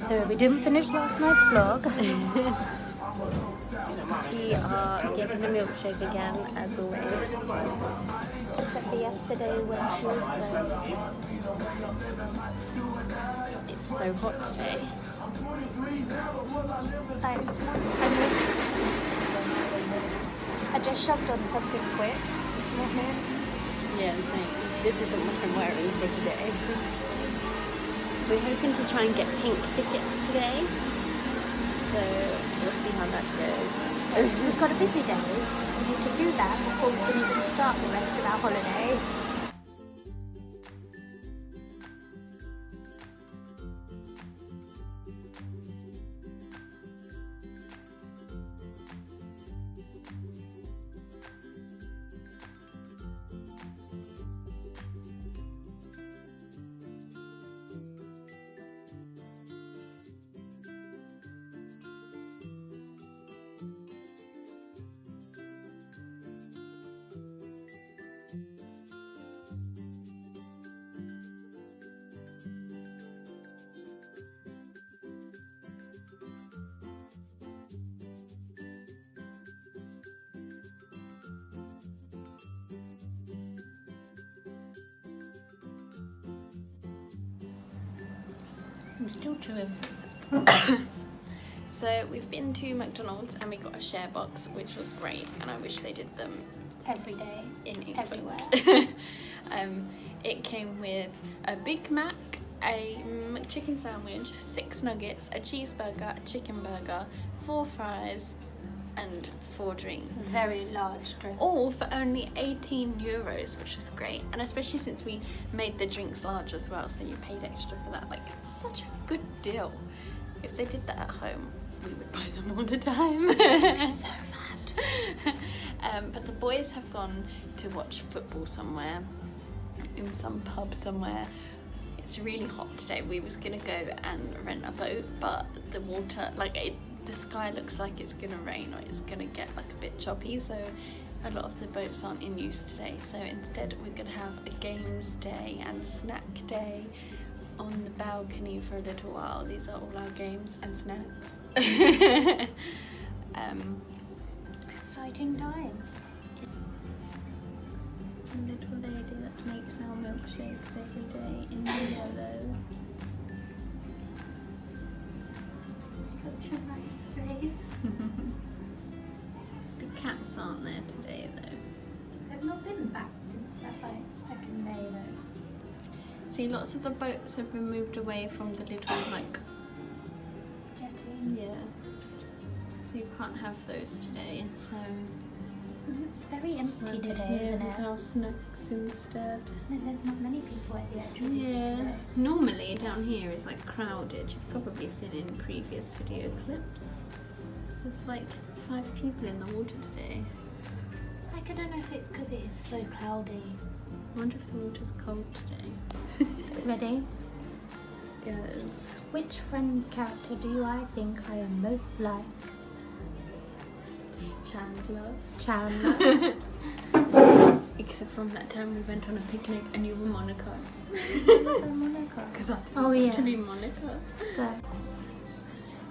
So we didn't finish last night's vlog. We are getting a milkshake again, as always. Except for yesterday when she was closed. It's so hot today. I just shoved on something quick this morning. Yeah, same. This isn't what I'm wearing for today. We're hoping to try and get pink tickets today. So we'll see how that goes. We've got a busy day. We need to do that before we can even start the rest of our holiday. I'm still chewing. So we've been to McDonald's and we got a share box, which was great, and I wish they did them Every day. in England. Everywhere. It came with a Big Mac, a McChicken sandwich, 6 nuggets, a cheeseburger, a chicken burger, 4 fries, and 4 drinks. Very large drink. All for only 18 euros, which was great. And especially since we made the drinks large as well, so you paid extra for that. Like, such a good deal. If they did that at home, we would buy them all the time. So bad. But the boys have gone to watch football somewhere, in some pub somewhere. It's really hot today. We was gonna go and rent a boat, but the water, the sky looks like it's gonna rain or it's gonna get like a bit choppy, so a lot of the boats aren't in use today. So instead we're gonna have a games day and snack day on the balcony for a little while. These are all our games and snacks. Exciting times. A little lady that makes our milkshakes every day in yellow. Such a nice place. The cats aren't there today though. They've not been back since that second day though. See, lots of the boats have been moved away from the little Jetty. yeah. So you can't have those today. So It's very empty today, here isn't with it? our snacks instead. No, there's not many people at the actual beach Yeah. today. Normally down here is like crowded. You've probably seen in previous video clips. There's like 5 people in the water today. Like, I don't know if it's because it is so cloudy. I wonder if the water's cold today. Ready? Go. Which friend character do I think I am most like? Chandler. Chandler. Except from that time we went on a picnic and you were Monica. Monica. Because I didn't Oh, want yeah. to be Monica. So,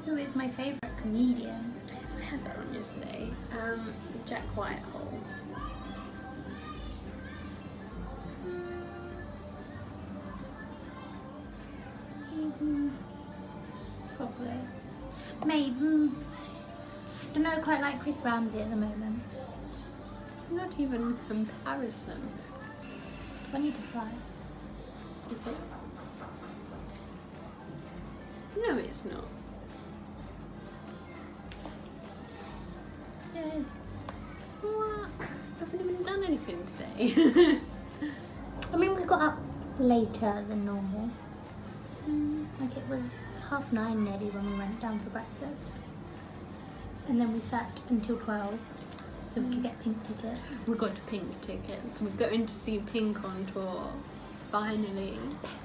who is my favourite comedian? I had that on yesterday. Jack Whitehall. Probably. Maybe. I don't know, quite like Chris Ramsey at the moment. Not even comparison. Do I need to fly? Is it? No, it's not. Yeah, it is. What? I haven't even done anything today. I mean, we got up later than normal. Like, it was 9:30 nearly when we went down for breakfast. And then we sat until 12 so we could get pink tickets. We got pink tickets. We're going to see Pink on tour. Finally. Best